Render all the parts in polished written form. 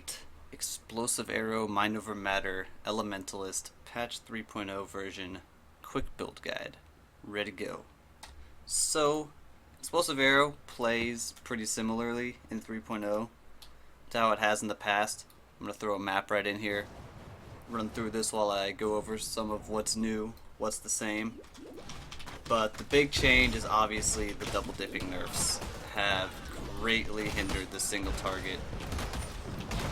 Alright, Explosive Arrow Mind Over Matter Elementalist Patch 3.0 version Quick Build Guide. Ready to go. So, Explosive Arrow plays pretty similarly in 3.0 to how it has in the past. I'm going to throw a map right in here, run through this while I go over some of what's new, what's the same. But the big change is obviously the double dipping nerfs have greatly hindered the single target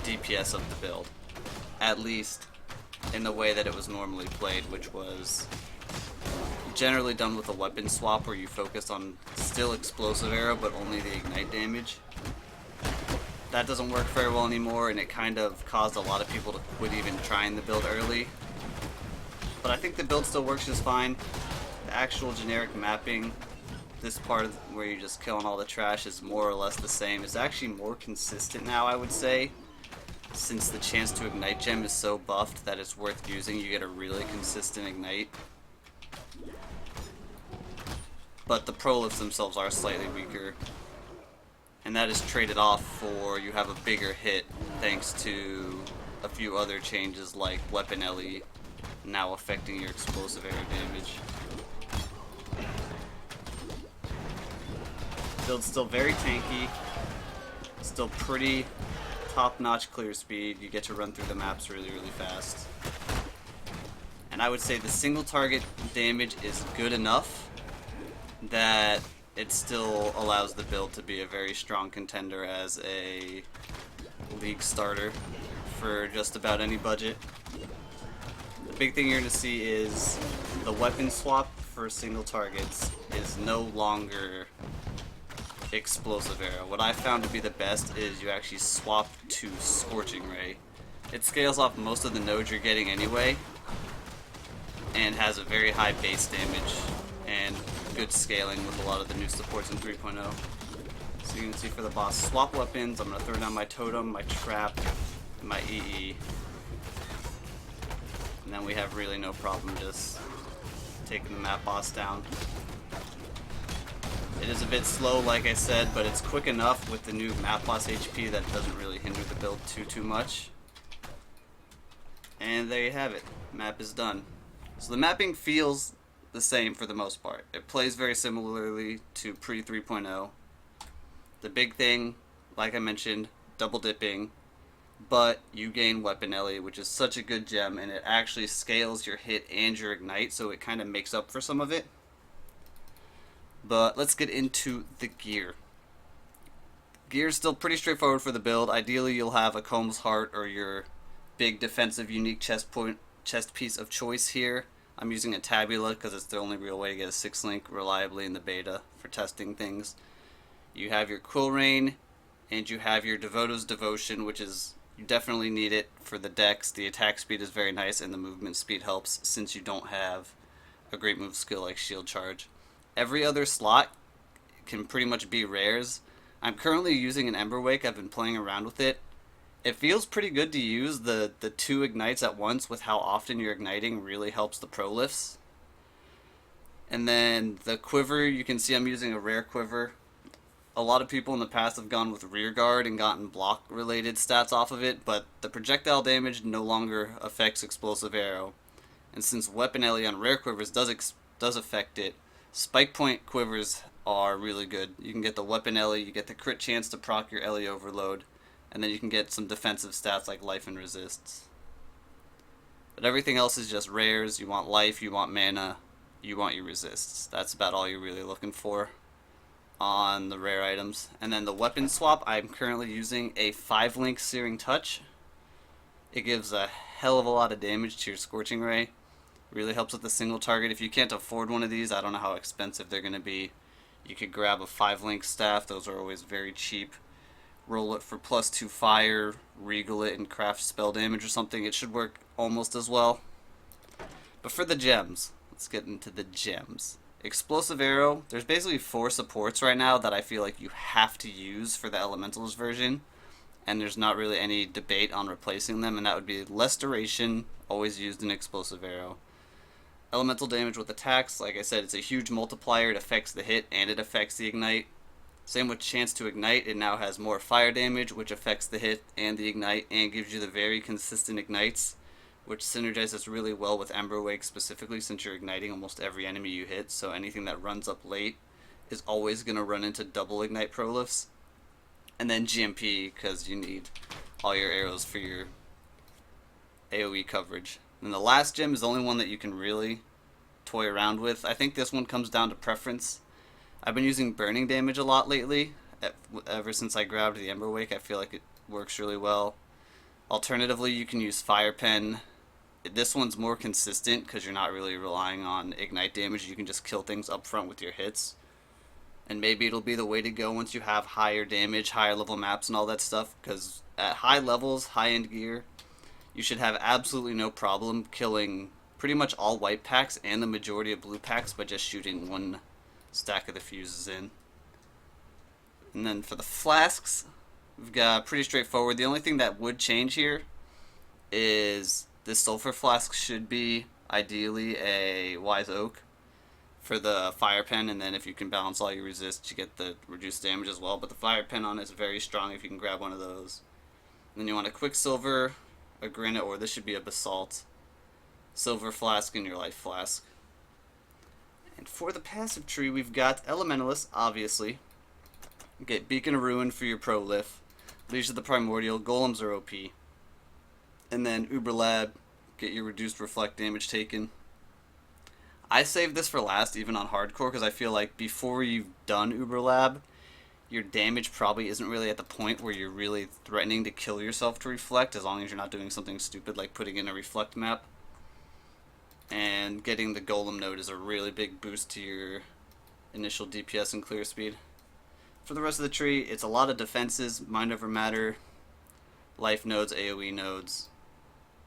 DPS of the build, at least in the way that it was normally played, which was generally done with a weapon swap where you focus on still explosive arrow but only the ignite damage. That doesn't work very well anymore, and it kind of caused a lot of people to quit even trying the build early. But I think the build still works just fine. The actual generic mapping, this part where you're just killing all the trash, is more or less the same. It's actually more consistent now, I would say, since the chance to ignite gem is so buffed that it's worth using. You get a really consistent ignite. But the prolifs themselves are slightly weaker, and that is traded off for you have a bigger hit thanks to a few other changes like weapon LE now affecting your explosive arrow damage. Build's still very tanky, still pretty top-notch clear speed. You get to run through the maps really fast. And I would say the single target damage is good enough that it still allows the build to be a very strong contender as a league starter for just about any budget. The big thing you're going to see is the weapon swap for single targets is no longer explosive arrow. What I found to be the best is you actually swap to Scorching Ray. It scales off most of the nodes you're getting anyway, and has a very high base damage and good scaling with a lot of the new supports in 3.0. So you can see for the boss swap weapons, I'm going to throw down my totem, my trap, and my EE. And then we have really no problem just taking the map boss down. It is a bit slow, like I said, but it's quick enough with the new map boss HP that it doesn't really hinder the build too much. And there you have it. Map is done. So the mapping feels the same for the most part. It plays very similarly to pre 3.0. The big thing, like I mentioned, double dipping, but you gain weapon LE, which is such a good gem, and it actually scales your hit and your ignite, so it kind of makes up for some of it. But let's get into the gear. Gear's still pretty straightforward for the build. Ideally, you'll have a Comb's Heart or your big defensive unique chest piece of choice here. I'm using a Tabula because it's the only real way to get a 6-link reliably in the beta for testing things. You have your Quill Rain, and you have your Devoto's Devotion, which is, you definitely need it for the dex. The attack speed is very nice, and the movement speed helps since you don't have a great move skill like Shield Charge. Every other slot can pretty much be rares. I'm currently using an Emberwake. I've been playing around with it. It feels pretty good to use the 2 ignites at once with how often you're igniting really helps the prolifs. And then the quiver, you can see I'm using a rare quiver. A lot of people in the past have gone with rear guard and gotten block related stats off of it, but the projectile damage no longer affects explosive arrow. And since weapon LE on rare quivers does affect it, spike point quivers are really good. You can get the weapon LE, you get the crit chance to proc your LE overload, and then you can get some defensive stats like life and resists. But everything else is just rares. You want life, you want mana, you want your resists. That's about all you're really looking for on the rare items. And then the weapon swap, I'm currently using a 5-link Searing Touch. It gives a hell of a lot of damage to your Scorching Ray. Really helps with the single target. If you can't afford one of these, I don't know how expensive they're going to be. You could grab a 5-link staff. Those are always very cheap. Roll it for +2 fire, regal it, and craft spell damage or something. It should work almost as well. But for the gems, let's get into the gems. Explosive Arrow, there's basically 4 supports right now that I feel like you have to use for the Elementalist version. And there's not really any debate on replacing them, and that would be less duration, always used in Explosive Arrow. Elemental damage with attacks, like I said, it's a huge multiplier. It affects the hit and it affects the ignite. Same with chance to ignite, it now has more fire damage, which affects the hit and the ignite, and gives you the very consistent ignites, which synergizes really well with Ember Wake specifically, since you're igniting almost every enemy you hit, so anything that runs up late is always going to run into double ignite prolifs. And then GMP, because you need all your arrows for your AoE coverage. And the last gem is the only one that you can really toy around with. I think this one comes down to preference. I've been using burning damage a lot lately. Ever since I grabbed the Ember Wake, I feel like it works really well. Alternatively, you can use Fire Pen. This one's more consistent because you're not really relying on ignite damage. You can just kill things up front with your hits. And maybe it'll be the way to go once you have higher damage, higher level maps and all that stuff. Because at high levels, high-end gear, you should have absolutely no problem killing pretty much all white packs and the majority of blue packs by just shooting one stack of the fuses in. And then for the flasks, we've got pretty straightforward. The only thing that would change here is this sulfur flask should be ideally a wise oak for the fire pen, and then if you can balance all your resists, you get the reduced damage as well. But the fire pen on it is very strong if you can grab one of those. And then you want a quicksilver, a granite, or this should be a basalt, silver flask, and your life flask. And for the passive tree, we've got Elementalist, obviously. Get Beacon of Ruin for your prolif. Leech of the Primordial, Golems are OP. And then Uber Lab, get your reduced reflect damage taken. I saved this for last, even on hardcore, because I feel like before you've done Uber Lab, your damage probably isn't really at the point where you're really threatening to kill yourself to reflect, as long as you're not doing something stupid like putting in a reflect map. And getting the Golem node is a really big boost to your initial DPS and clear speed. For the rest of the tree, it's a lot of defenses, mind over matter, life nodes, AoE nodes.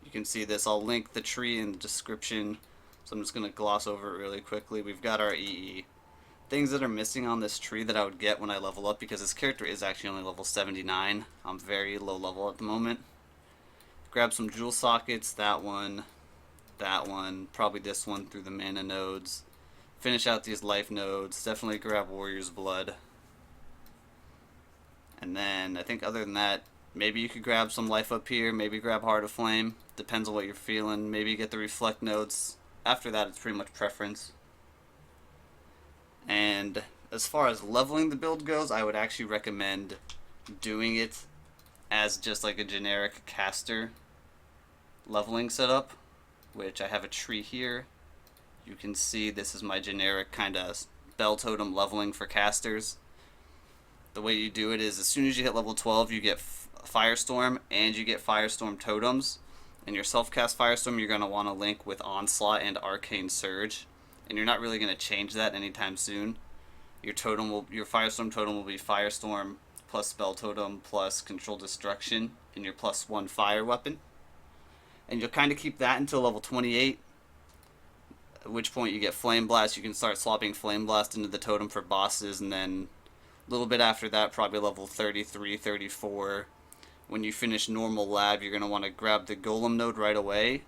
You can see this. I'll link the tree in the description, so I'm just going to gloss over it really quickly. We've got our EE. Things that are missing on this tree that I would get when I level up, because this character is actually only level 79. I'm very low level at the moment. Grab some jewel sockets, that one, probably this one through the mana nodes. Finish out these life nodes. Definitely grab Warrior's Blood. And then I think other than that, maybe you could grab some life up here, maybe grab Heart of Flame. Depends on what you're feeling. Maybe get the reflect nodes. After that, it's pretty much preference. And as far as leveling the build goes, I would actually recommend doing it as just like a generic caster leveling setup, which I have a tree here. You can see this is my generic kind of bell totem leveling for casters. The way you do it is as soon as you hit level 12, you get Firestorm and you get Firestorm totems. And your self-cast Firestorm, you're going to want to link with Onslaught and Arcane Surge. And you're not really going to change that anytime soon. Your Firestorm totem will be Firestorm plus Spell Totem plus Control Destruction in your +1 fire weapon. And you'll kind of keep that until level 28, at which point you get Flame Blast. You can start swapping Flame Blast into the totem for bosses, and then a little bit after that, probably level 33, 34, when you finish normal lab, you're going to want to grab the Golem node right away,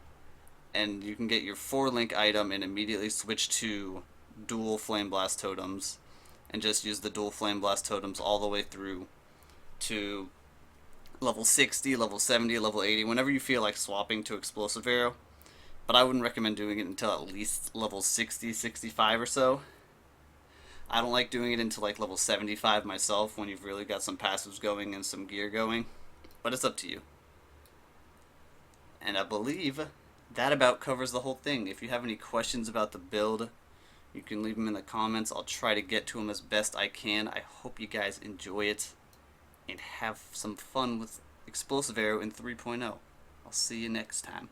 and you can get your 4-link item and immediately switch to dual Flame Blast totems, and just use the dual Flame Blast totems all the way through to level 60, level 70, level 80, whenever you feel like swapping to Explosive Arrow. But I wouldn't recommend doing it until at least level 60, 65 or so. I don't like doing it until like level 75 myself, when you've really got some passives going and some gear going. But it's up to you. And I believe that about covers the whole thing. If you have any questions about the build, you can leave them in the comments. I'll try to get to them as best I can. I hope you guys enjoy it and have some fun with Explosive Arrow in 3.0. I'll see you next time.